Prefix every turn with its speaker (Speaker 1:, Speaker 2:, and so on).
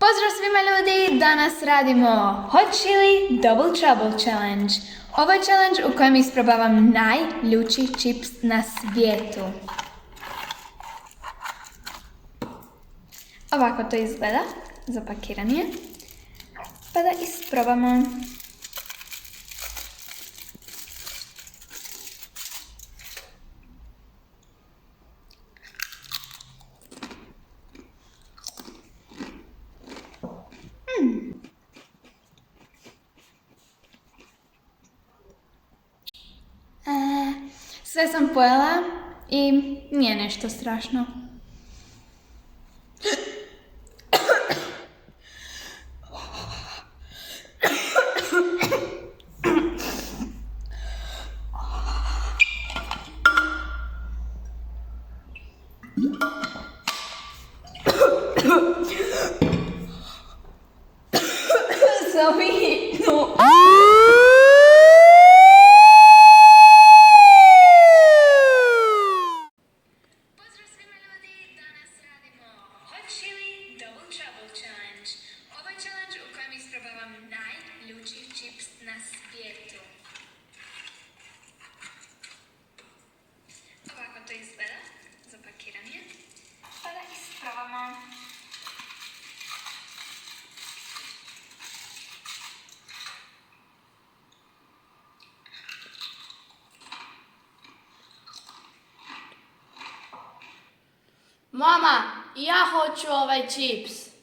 Speaker 1: Pozdrav svima ljudi, danas radimo Hot Chili Double Trouble Challenge. Ovo je challenge u kojem isprobavam najljući čips na svijetu. Ovako to izgleda, zapakiran je. Pa da isprobamo. Sve sam pojela i nije nešto strašno.
Speaker 2: Mama, ja hoću ovaj čips.